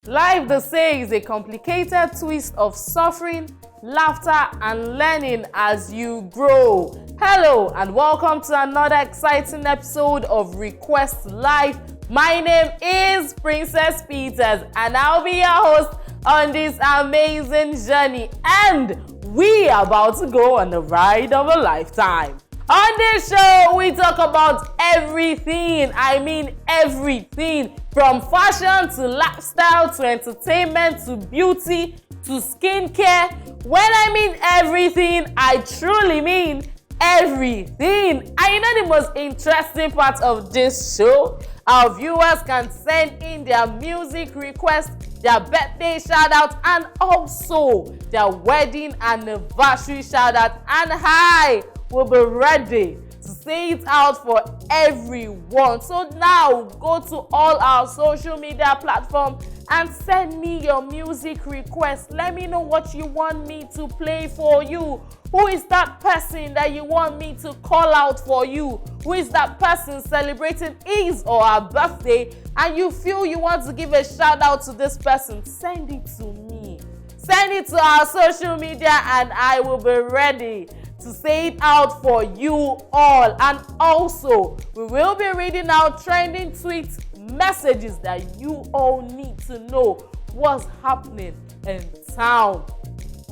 Life, they say, is a complicated twist of suffering, laughter, and learning as you grow. Hello, and welcome to another exciting episode of Request Life. My name is Princess Peters, and I'll be your host on this amazing journey. And we are about to go on the ride of a lifetime. On this show, we talk about everything. I mean everything. From fashion to lifestyle to entertainment to beauty to skincare. When I mean everything, I truly mean everything. And you know the most interesting part of this show? Our viewers can send in their music requests, their birthday shout out, and also their wedding anniversary shout out. And hi, we'll be ready to say it out for everyone. So now go to all our social media platforms and send me your music request. Let me know what you want me to play for you. Who is that person that you want me to call out for you? Who is that person celebrating his or her birthday and you feel you want to give a shout out to this person? Send it to me. Send it to our social media and I will be ready to say it out for you all. And also, we will be reading out trending tweets, messages that you all need to know what's happening in town.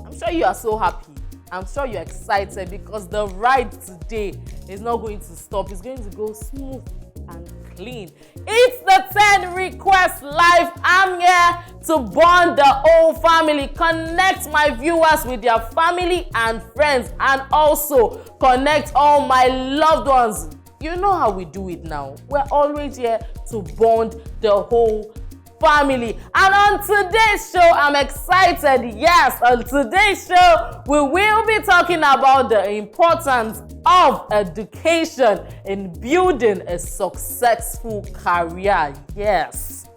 I'm sure you are so happy. I'm sure you're excited because the ride today is not going to stop. It's going to go smooth and clean. It's the 10 Request Live. I'm here to bond the whole family, connect my viewers with their family and friends, and also connect all my loved ones. You know how we do it now. We're always here to bond the whole family. And on today's show, I'm excited. Yes, on today's show, we will be talking about the importance of education in building a successful career. Yes,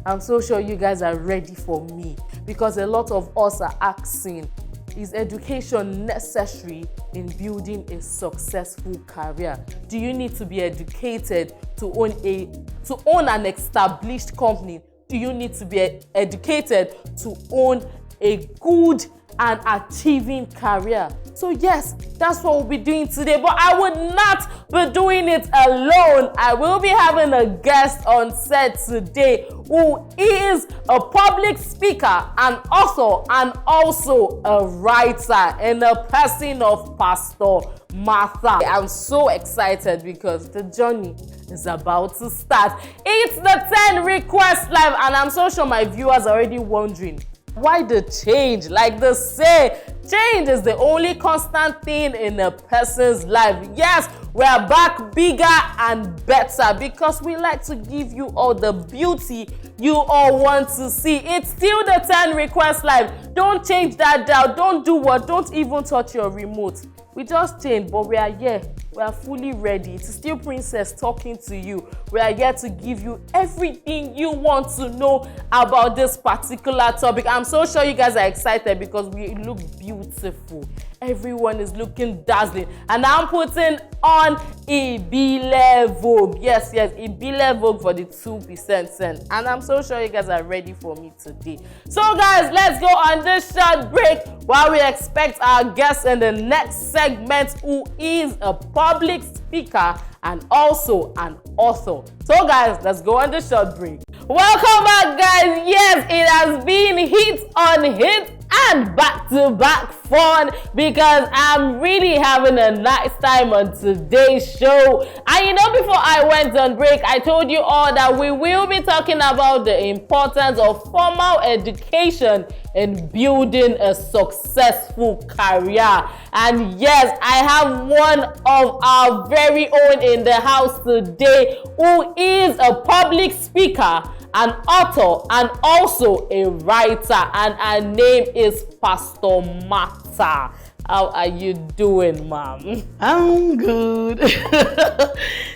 I'm so sure you guys are ready for me because a lot of us are asking, is education necessary in building a successful career? Do you need to be educated to own an established company? Do you need to be educated to own a good and achieving career? So yes, that's what we'll be doing today. But I would not be doing it alone. I will be having a guest on set today who is a public speaker and author and also a writer in the person of Pastor Martha. I'm so excited because the journey is about to start. It's the 10 Request Live, and I'm so sure my viewers are already wondering, why the change? Like they say, change is the only constant thing in a person's life. Yes, we're back bigger and better because we like to give you all the beauty you all want to see. It's still the 10 Request Live. Don't change that dial. Don't do what? Don't even touch your remote. We just changed, but we are here. We are fully ready. It's still Princess talking to you. We are here to give you everything you want to know about this particular topic. I'm so sure you guys are excited because we look beautiful. Everyone is looking dazzling. And I'm putting on Ibile Vogue. Yes, Ibile Vogue for the 2% scent. And I'm so sure you guys are ready for me today. So guys, let's go on this short break while we expect our guest in the next segment, who is a public speaker and also an author. So guys, let's go on this short break. Welcome back, guys. Yes, it has been hit on hit and back-to-back fun because I'm really having a nice time on today's show. And you know, before I went on break, I told you all that we will be talking about the importance of formal education in building a successful career. And yes, I have one of our very own in the house today who is a public speaker, an author, and also a writer, and her name is Pastor Martha. How are you doing, ma'am? I'm good.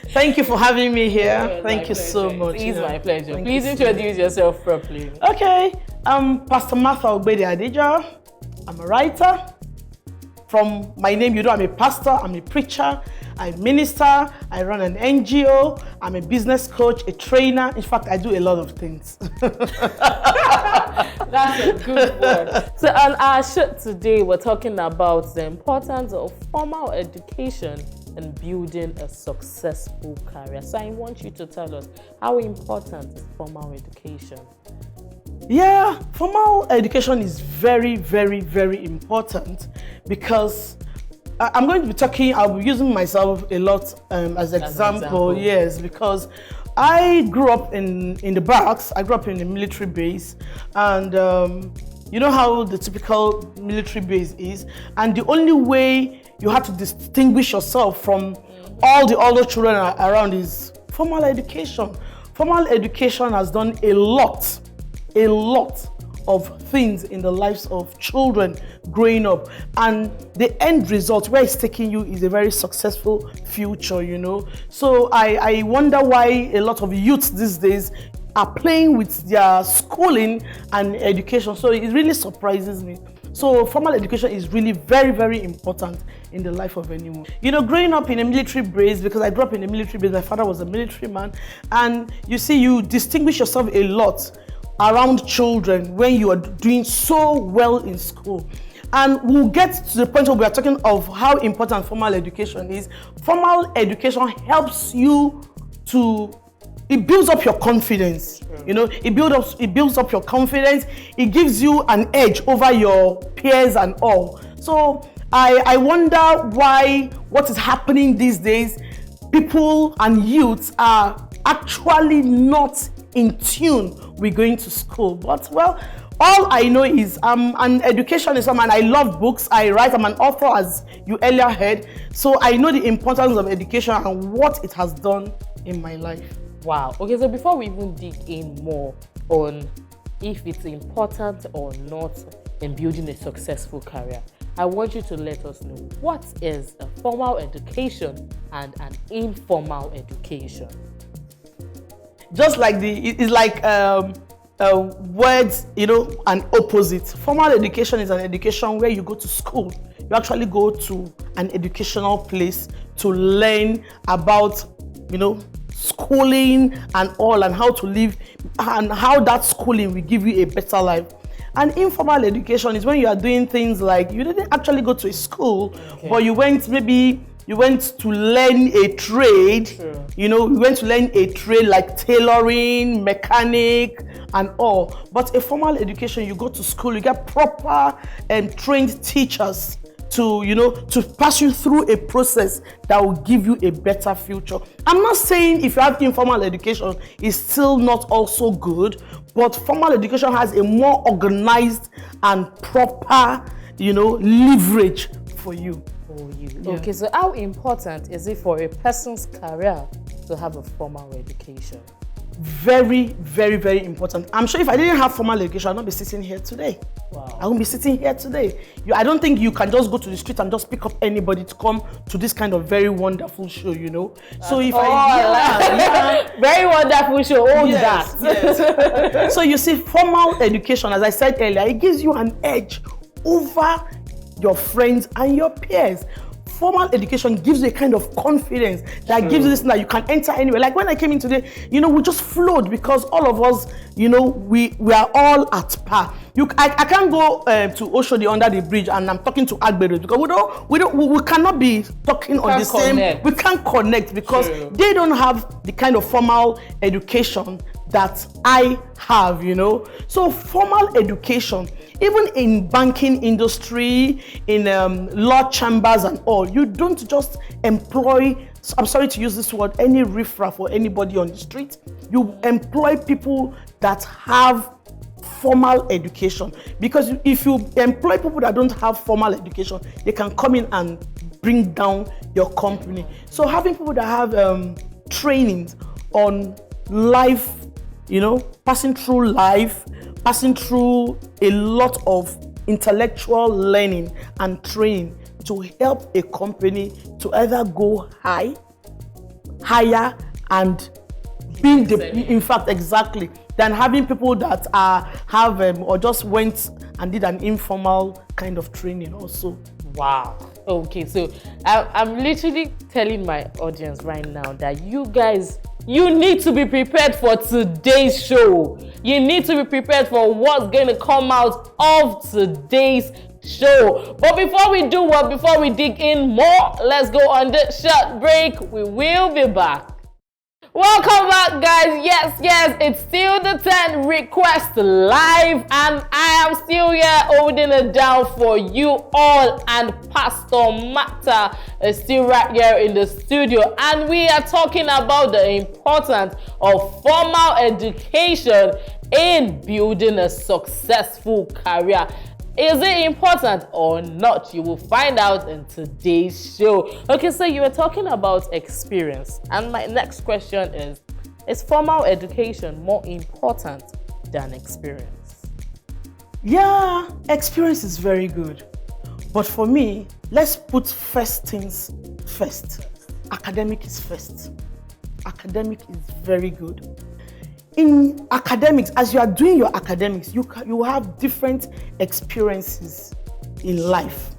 Thank you for having me here. Thank you so much. It's my pleasure. Please introduce yourself properly. Okay, I'm Pastor Martha Adijo. I'm a writer. From my name, you know, I'm a pastor, I'm a preacher, I minister, I run an NGO, I'm a business coach, a trainer. In fact, I do a lot of things. That's a good one. So on our show today, we're talking about the importance of formal education and building a successful career. So I want you to tell us, how important is formal education? Yeah, formal education is very, very, very important because I'm going to be talking, I'll be using myself a lot as example. Yes, because I grew up in the barracks. I grew up in a military base, and you know how the typical military base is, and the only way you have to distinguish yourself from all the other children around is formal education. Formal education has done a lot of things in the lives of children growing up, and the end result where it's taking you is a very successful future, you know. So I wonder why a lot of youths these days are playing with their schooling and education. So it really surprises me. So formal education is really very, very important in the life of anyone. You know, growing up in a military base, because I grew up in a military base, my father was a military man, and you see, you distinguish yourself a lot around children when you are doing so well in school. And we'll get to the point where we are talking of how important formal education is. Formal education helps you it builds up your confidence. You know, it builds up your confidence. It gives you an edge over your peers and all. So I wonder why what is happening these days, people and youths are actually not in tune with going to school. But well, all I know is I'm an educationist and I love books. I write. I'm an author, as you earlier heard. So I know the importance of education and what it has done in my life. Wow. Okay, so before we even dig in more on if it's important or not in building a successful career, I want you to let us know, what is a formal education and an informal education? Just like it's like words, you know, an opposite. Formal education is an education where you go to school. You actually go to an educational place to learn about, you know, schooling and all, and how to live, and how that schooling will give you a better life. And informal education is when you are doing things like you didn't actually go to a school, but you went to learn a trade. True. You know, you went to learn a trade like tailoring, mechanic, and all. But a formal education, you go to school, you get proper and trained teachers to, you know, to pass you through a process that will give you a better future. I'm not saying if you have informal education, it's still not also good, but formal education has a more organized and proper, you know, leverage for you. Yeah. Okay, so how important is it for a person's career to have a formal education? Very, very, very important. I'm sure if I didn't have formal education, I'd not be sitting here today. Wow. I won't be sitting here today. I don't think you can just go to the street and just pick up anybody to come to this kind of very wonderful show, you know. So if very wonderful show, yes. So you see, formal education, as I said earlier, it gives you an edge over your friends and your peers. Formal education gives you a kind of confidence that gives you this, that you can enter anywhere. Like when I came in today, you know, we just flowed because all of us, you know, we are all at par. I can't go to Oshodi under the bridge and I'm talking to Agbero because we cannot be talking on the same. We can't connect because they don't have the kind of formal education that I have, you know. So formal education, even in banking industry, in law chambers and all, you don't just employ, I'm sorry to use this word, any riffraff or anybody on the street. You employ people that have formal education, because if you employ people that don't have formal education, they can come in and bring down your company. So having people that have trainings on life, you know, passing through life, passing through a lot of intellectual learning and training to help a company to either go higher and being in fact, exactly, than having people that have or just went and did an informal kind of training also. Wow. Okay, so I'm literally telling my audience right now that you guys you need to be prepared for today's show. You need to be prepared for what's going to come out of today's show. But before we do what, before we dig in more, let's go on this short break. We will be back. Welcome back, guys. Yes, it's still the 10 Request Live, and I am still here holding it down for you all, and Pastor Mata is still right here in the studio, and we are talking about the importance of formal education in building a successful career. Is it important or not? You will find out in today's show. Okay, so you were talking about experience. And my next question is formal education more important than experience? Yeah, experience is very good. But for me, let's put first things first. Academic is first. Academic is very good. In academics, as you are doing your academics, you have different experiences in life.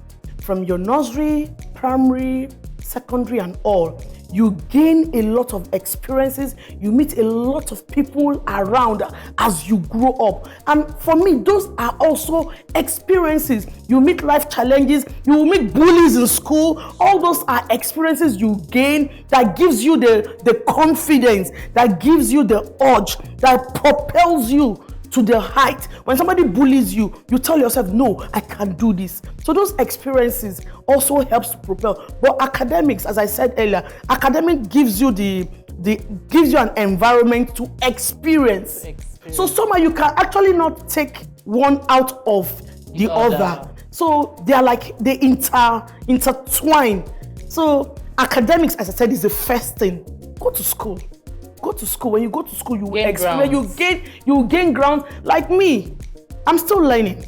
From your nursery, primary, secondary, and all. You gain a lot of experiences. You meet a lot of people around as you grow up. And for me, those are also experiences. You meet life challenges. You will meet bullies in school. All those are experiences you gain that gives you the confidence, that gives you the urge, that propels you to the height. When somebody bullies you, you tell yourself, no, I can do this. So those experiences also helps to propel. But academics, as I said earlier, academic gives you gives you an environment to experience. So somehow you can actually not take one out of the other. So they are like they intertwine. So academics, as I said, is the first thing. Go to school. Go to school. When you go to school, you gain ground. Like me, I'm still learning.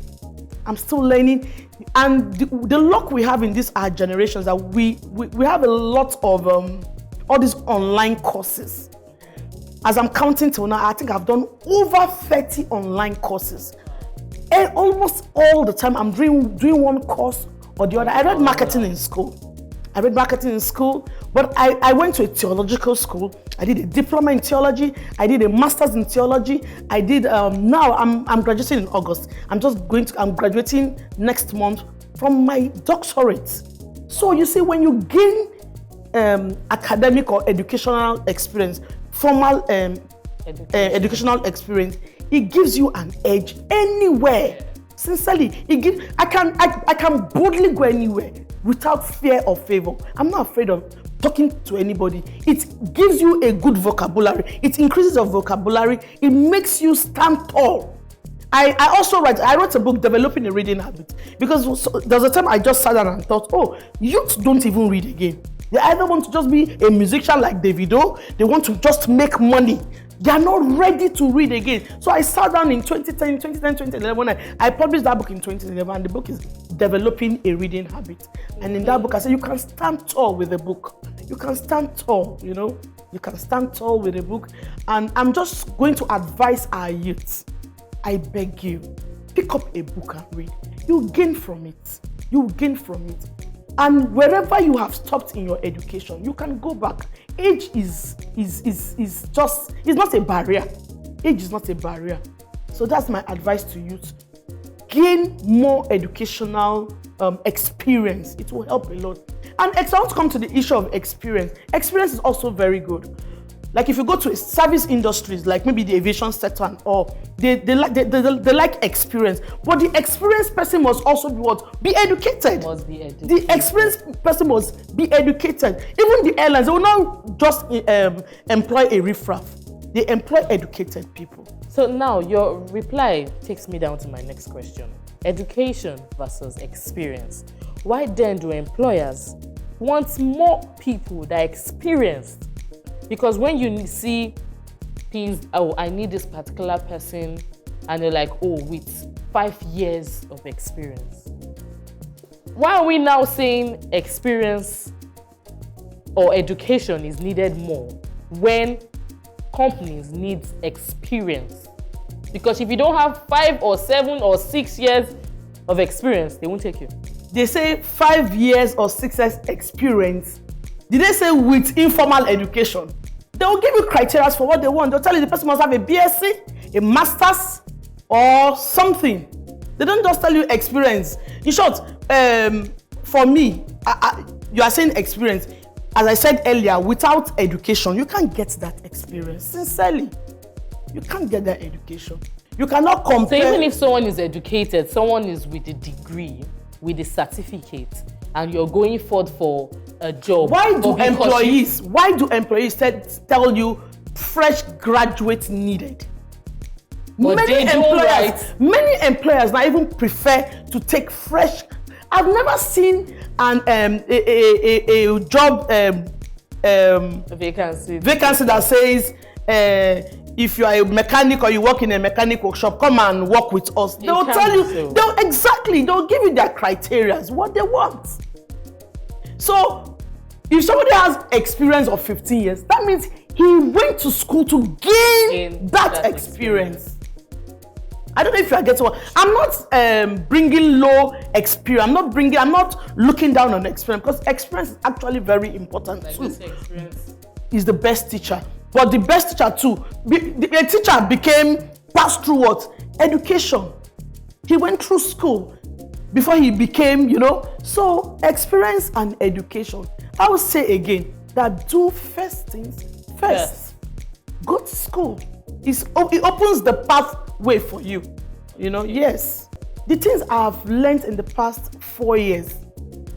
And the luck we have in this our generations that we have a lot of all these online courses. As I'm counting till now, I think I've done over 30 online courses. And almost all the time, I'm doing one course or the other. I read marketing in school. But I went to a theological school. I did a diploma in theology. I did a master's in theology. I did, now I'm graduating in August. I'm graduating next month from my doctorate. So you see, when you gain academic or educational experience, formal educational experience, it gives you an edge anywhere. Sincerely, I can boldly go anywhere without fear or favor. I'm not afraid of talking to anybody. It gives you a good vocabulary. It increases your vocabulary. It makes you stand tall. I wrote a book, Developing a Reading Habit, because there was a time I just sat down and thought, youth don't even read again. They either want to just be a musician like Adijo, they want to just make money. They are not ready to read again. So I sat down in 2011. I published that book in 2011, and the book is Developing a Reading Habit. And in that book, I said, you can stand tall with a book. You can stand tall, You can stand tall with a book. And I'm just going to advise our youth. I beg you, pick up a book and read. You'll gain from it. And wherever you have stopped in your education, you can go back. Age is not a barrier. Age is not a barrier. So that's my advice to youth. Gain more educational experience. It will help a lot. And I want to come to the issue of experience. Experience is also very good. Like if you go to service industries, like maybe the aviation sector and all, they like experience. But the experienced person must also be educated. The experienced person must be educated. Even the airlines, they will not just employ a riffraff. They employ educated people. So now your reply takes me down to my next question. Education versus experience. Why then do employers want more people that are experienced? Because when you see things, I need this particular person, and they're like, with 5 years of experience. Why are we now saying experience or education is needed more when companies need experience? Because if you don't have 5 or 7 or 6 years of experience, they won't take you. They say 5 years or 6 years experience. Did they say with informal education? They'll give you criteria for what they want. They'll tell you the person must have a BSc, a master's, or something. They don't just tell you experience. In short, for me, you are saying experience. As I said earlier, without education, you can't get that experience. Sincerely, you can't get that education. You cannot compare. So even if someone is educated, someone is with a degree, with a certificate, and you're going forth for a job. Why do employees tell you fresh graduates needed? But Many employers now even prefer to take fresh. I've never seen a job vacancy that says if you are a mechanic or you work in a mechanic workshop, come and work with us. They'll tell you, they'll give you their criteria, what they want. So if somebody has experience of 15 years, that means he went to school to gain that experience. I don't know if you are getting what I'm not bringing low experience. I'm not looking down on experience, because experience is actually very important too. Experience is the best teacher, but the best teacher too. The teacher passed through what? Education. He went through school before he became, So experience and education. I will say again that do first things first. Yes. Go to school. It opens the pathway for you. Yes. The things I've learned in the past 4 years,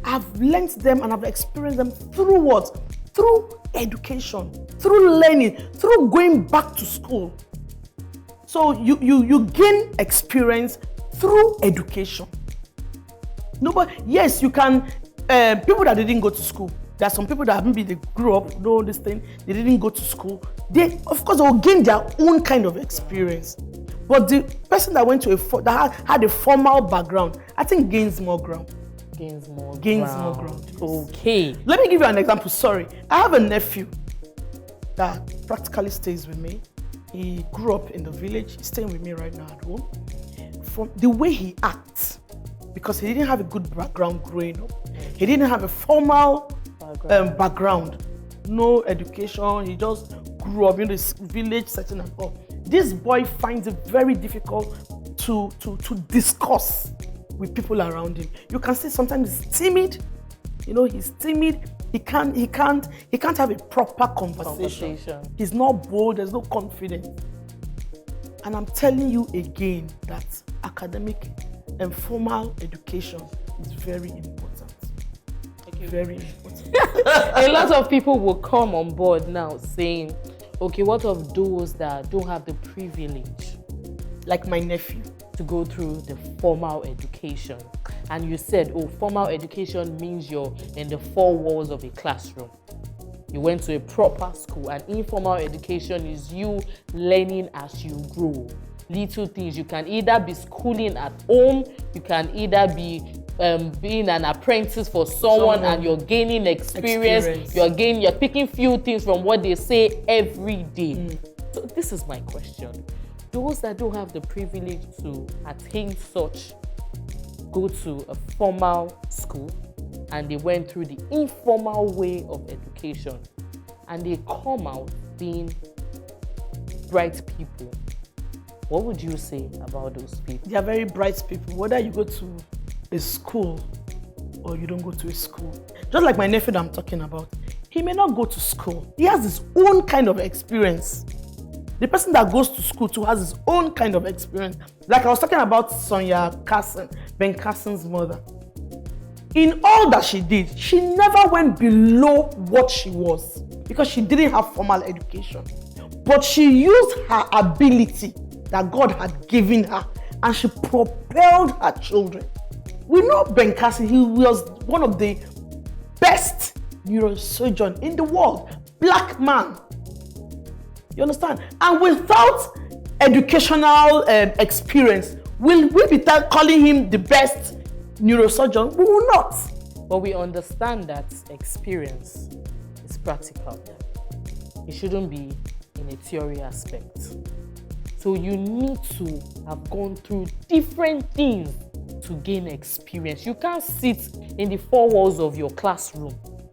I've learned them and I've experienced them through what? Through education, through learning, through going back to school. So you gain experience through education. Yes, you can. People that didn't go to school. There are some people that maybe they grew up, know this thing, they didn't go to school. They, of course, will gain their own kind of experience. But the person that went to that had a formal background, I think gains more ground. Gains more ground. Okay. Let me give you an example. Sorry. I have a nephew that practically stays with me. He grew up in the village. He's staying with me right now at home. From the way he acts, because he didn't have a good background growing up. He didn't have a formal background. No education. He just grew up in this village setting and all. This boy finds it very difficult to discuss with people around him. You can see sometimes he's timid. He's timid. He can't have a proper conversation. He's not bold. There's no confidence. And I'm telling you again that academic and formal education is very important. Okay. Very important. A lot of people will come on board now saying, okay, what of those that don't have the privilege, like my nephew, to go through the formal education? And you said, formal education means you're in the four walls of a classroom. You went to a proper school, and informal education is you learning as you grow. Little things. You can either be schooling at home, you can either be being an apprentice for someone and you're gaining experience. You're picking few things from what they say every day. So this is my question. Those that don't have the privilege to attain such go to a formal school and they went through the informal way of education and they come out being bright people. What would you say about those people? They are very bright people. Whether you go to a school or you don't go to a school. Just like my nephew that I'm talking about. He may not go to school. He has his own kind of experience. The person that goes to school too has his own kind of experience. Like I was talking about Sonia Carson, Ben Carson's mother. In all that she did, she never went below what she was because she didn't have formal education. But she used her ability that God had given her and she propelled her children. We know Ben Carson, he was one of the best neurosurgeons in the world. Black man. You understand? And without educational experience, will we be calling him the best neurosurgeon? We will not. But we understand that experience is practical. It shouldn't be in a theory aspect. So you need to have gone through different things to gain experience. You can't sit in the four walls of your classroom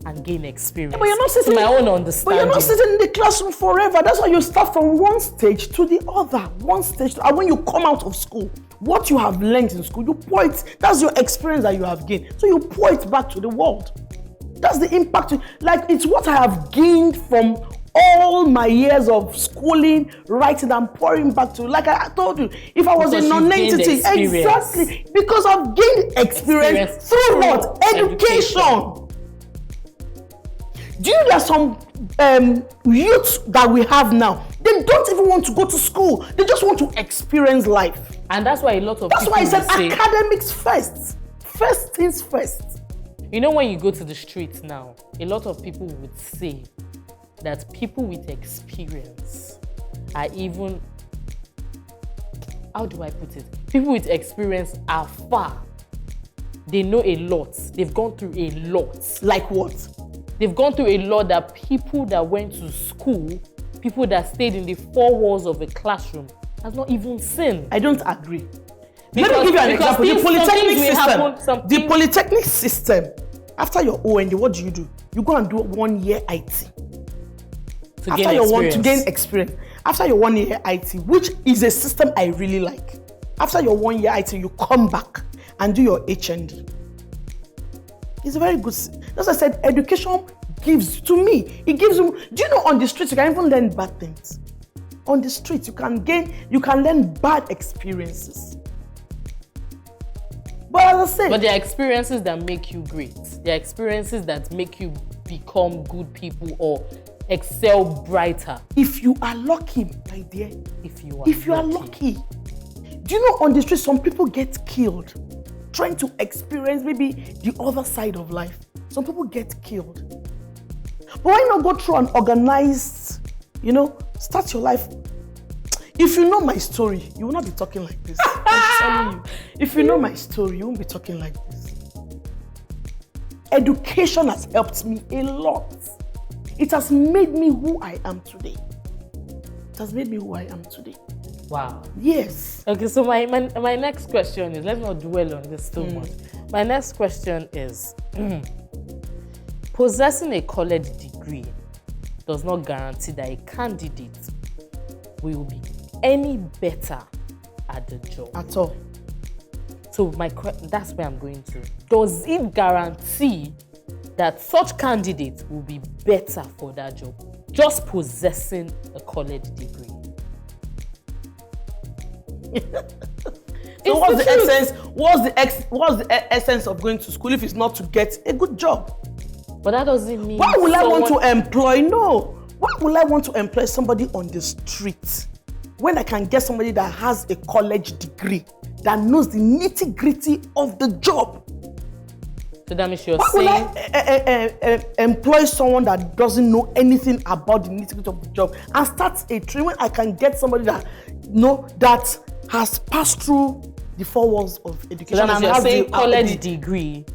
and gain experience. But you're not sitting, to my own understanding. But you're not sitting in the classroom forever. That's why you start from one stage to the other. One stage. And when you come out of school, what you have learned in school, you pour it. That's your experience that you have gained. So you pour it back to the world. That's the impact. Like, it's what I have gained from all my years of schooling, writing, and pouring back to. Like I told you, if I was a non-entity, exactly, because I've gained experience through what? Education. Do you know that some youth that we have now, they don't even want to go to school. They just want to experience life. And that's why a lot of That's people why I said say, academics first. First things first. You know, when you go to the streets now, a lot of people would say that people with experience are even, how do I put it? People with experience are far. They know a lot. They've gone through a lot. Like what? They've gone through a lot that people that went to school, people that stayed in the four walls of a classroom, has not even seen. I don't agree. Let me give you an example. The polytechnic system, after your OND, what do? You go and do 1 year IT. To gain experience. After your 1 year IT, which is a system I really like. After your 1 year IT, you come back and do your HND. It's a very good. As I said, education gives to me. It gives you. Do you know, on the streets you can even learn bad things. On the streets you can learn bad experiences. But as I said, but there are experiences that make you great. There are experiences that make you become good people or excel brighter. If you are lucky, my dear. If you are lucky. Do you know, on the street some people get killed trying to experience maybe the other side of life. Some people get killed. But why not go through an organized, start your life? If you know my story, you will not be talking like this. I'm telling you. If you know my story, you won't be talking like this. Education has helped me a lot. It has made me who I am today. It has made me who I am today. Wow. Yes. Okay, so my next question is, let's not dwell on this too much. My next question is, possessing a college degree does not guarantee that a candidate will be any better at the job. At all. So that's where I'm going to. Does it guarantee that such candidates will be better for that job, just possessing a college degree? So what's the essence? What's the essence of going to school if it's not to get a good job? But that doesn't mean. Why will I want to employ? No. Why will I want to employ somebody on the street when I can get somebody that has a college degree that knows the nitty-gritty of the job? So that means you're saying. Why will I employ someone that doesn't know anything about the nitty-gritty of the job and start a training when I can get somebody that that has passed through the four walls of education? So that means you're saying college degree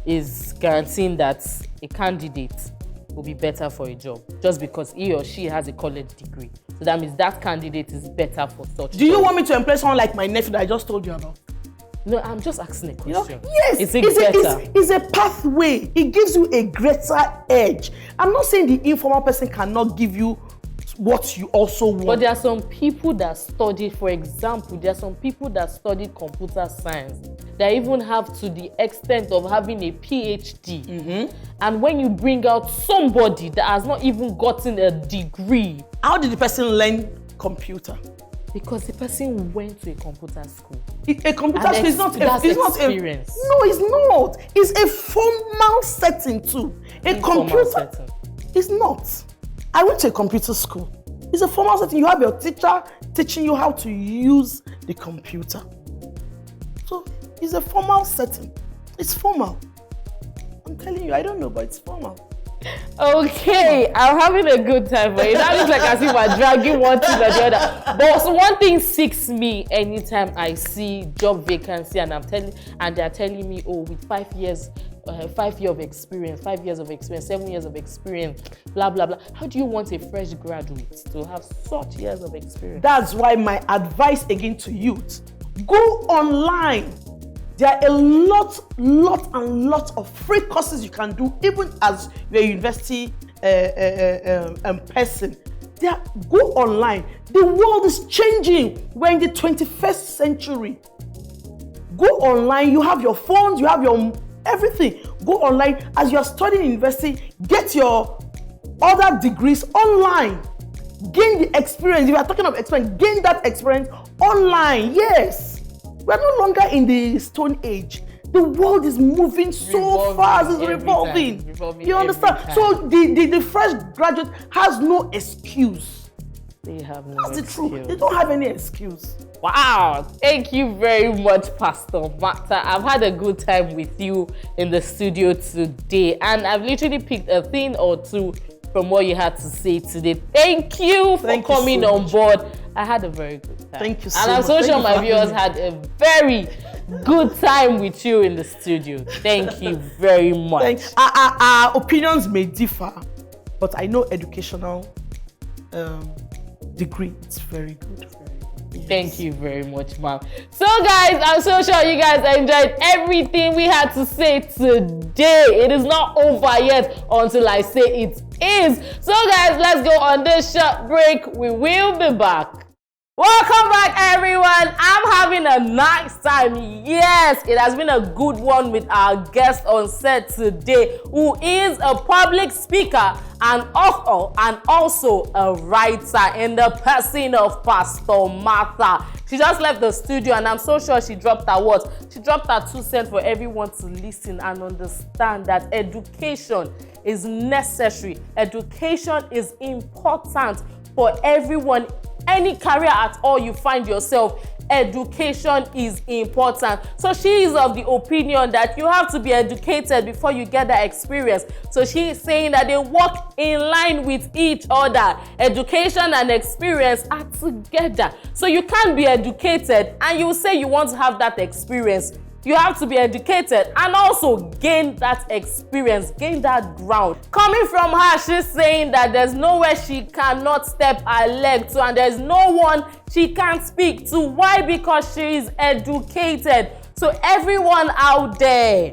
is guaranteeing that a candidate will be better for a job just because he or she has a college degree. So that means that candidate is better for such. Do you want me to employ someone like my nephew that I just told you about? No, I'm just asking a question. Yes, it's a pathway. It gives you a greater edge. I'm not saying the informal person cannot give you what you also want. But there are some people that study, for example, there are some people that study computer science that even have to the extent of having a PhD. Mm-hmm. And when you bring out somebody that has not even gotten a degree. How did the person learn computer? Because the person went to a computer school. A computer school is not experience. No, it's not. It's a formal setting too. A computer setting. It's not. I went to a computer school. It's a formal setting. You have your teacher teaching you how to use the computer. So it's a formal setting. It's formal. I'm telling you, I don't know, but it's formal. Okay, I'm having a good time, but it looks like as if we're dragging one thing or the other. But one thing sticks me anytime I see job vacancy and they're telling me, oh, with 5 years, 5 years of experience, 7 years of experience, blah blah blah. How do you want a fresh graduate to have such years of experience? That's why my advice again to youth: go online. There are a lot of free courses you can do, even as you're a university person. Go online. The world is changing. We're in the 21st century. Go online. You have your phones, you have your everything. Go online as you're studying university. Get your other degrees online. Gain the experience. If you are talking of experience, gain that experience online. Yes. We're no longer in the Stone Age. The world is moving so fast. It's revolving. You understand? So the fresh graduate has no excuse. They have no That's excuse. the truth. They don't have any excuse. Wow, thank you very much, Pastor Martha. I've had a good time with you in the studio today, and I've literally picked a thing or two from what you had to say today. Thank you for coming on board. I had a very good time. Thank you so much. And I'm so sure my viewers had a very good time with you in the studio. Thank you very much. Our opinions may differ, but I know educational degree, it's very good. Yes. Thank you very much, ma'am. So guys, I'm so sure you guys enjoyed everything we had to say today. It is not over yet until I say it is. So guys, let's go on this short break. We will be back. Welcome back, everyone. I'm having a nice time. Yes, it has been a good one with our guest on set today, who is a public speaker, an author, and also a writer in the person of Pastor Martha. She just left the studio, and I'm so sure she dropped her words. She dropped her 2 cents for everyone to listen and understand that education is necessary. Education is important for everyone. Any career at all you find yourself, education is important. So she is of the opinion that you have to be educated before you get that experience. So she is saying that they work in line with each other. Education and experience are together. So you can't be educated and you say you want to have that experience. You have to be educated and also gain that experience, gain that ground. Coming from her, she's saying that there's nowhere she cannot step her leg to, and there's no one she can't speak to. Why? Because she is educated. So everyone out there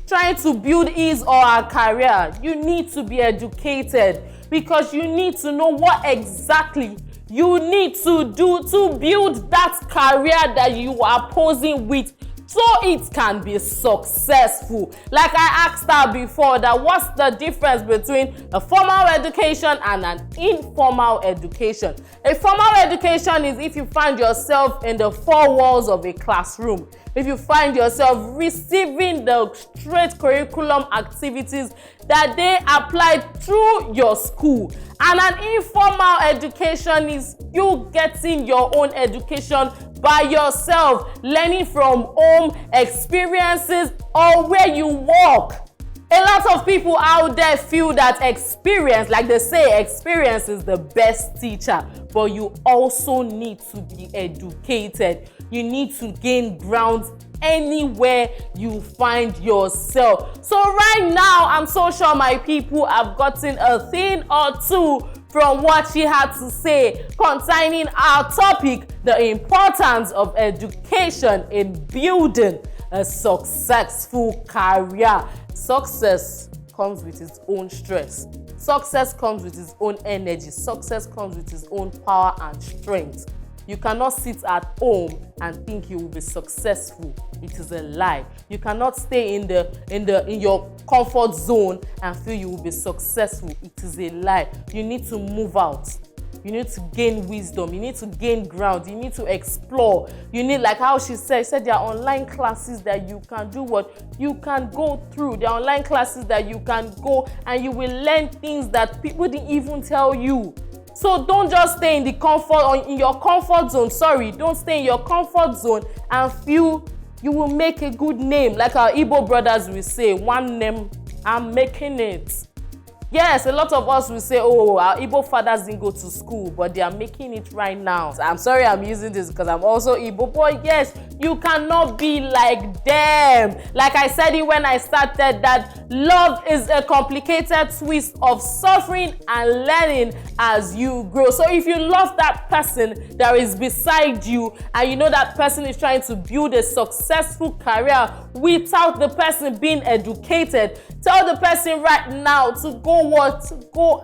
trying to build his or her career, you need to be educated, because you need to know what exactly you need to do to build that career that you are posing with, so it can be successful. Like I asked her before, that what's the difference between a formal education and an informal education? A formal education is if you find yourself in the 4 walls of a classroom, if you find yourself receiving the straight curriculum activities that they applied through your school. And an informal education is you getting your own education by yourself, learning from home experiences or where you work. A lot of people out there feel that experience, like they say, experience is the best teacher, but you also need to be educated. You need to gain ground anywhere you find yourself. So right now, I'm so sure my people have gotten a thing or two from what she had to say concerning our topic, the importance of education in building a successful career. Success comes with its own stress. Success comes with its own energy. Success comes with its own power and strength. You cannot sit at home and think you will be successful. It is a lie. You cannot stay in your comfort zone and feel you will be successful. It is a lie. You need to move out. You need to gain wisdom. You need to gain ground. You need to explore. You need, like how she said there are online classes that you can do what you can go through. There are online classes that you can go and you will learn things that people didn't even tell you. So don't just stay in the comfort or in your comfort zone. Don't stay in your comfort zone and feel you will make a good name. Like our Igbo brothers will say, one name, I'm making it. Yes, a lot of us will say, oh, our Igbo fathers didn't go to school, but they are making it right now. I'm sorry I'm using this because I'm also Igbo, but yes, you cannot be like them. Like I said it when I started, that love is a complicated twist of suffering and learning as you grow. So if you love that person that is beside you and you know that person is trying to build a successful career without the person being educated, tell the person right now to go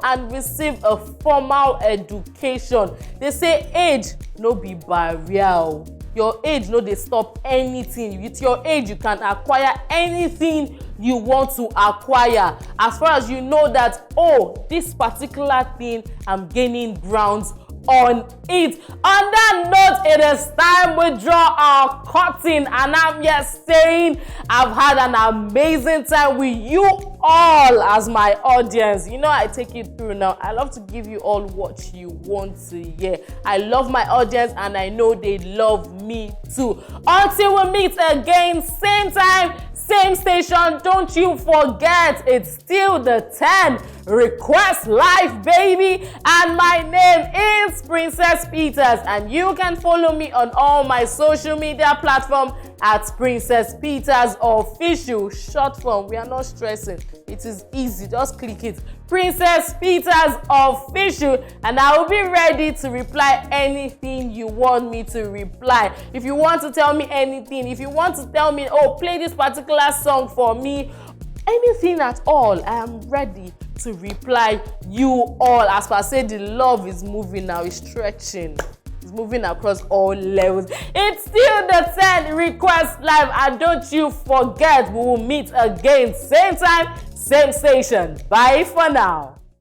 and receive a formal education. They say age no be barrier. Your age no dey stop anything. With your age you can acquire anything you want to acquire, as far as you know that, oh, this particular thing I'm gaining grounds on it. On that note, it is time we draw our curtain, and I'm just saying I've had an amazing time with you all as my audience. You know, I take it through now. I love to give you all what you want to hear. I love my audience and I know they love me too. Until we meet again, same time, same station, don't you forget, it's still the 10 Request Live, baby. And my name is Princess Peters, and you can follow me on all my social media platforms at Princess Peters Official. Short form, we are not stressing. It is easy, just click it. Princess Peters Official, and I will be ready to reply anything you want me to reply. If you want to tell me anything, if you want to tell me, oh, play this particular song for me, anything at all, I am ready to reply you all. As per say, the love is moving now, it's stretching. It's moving across all levels. It's still the 10 Request Live, and don't you forget, we will meet again, same time, same station. Bye for now.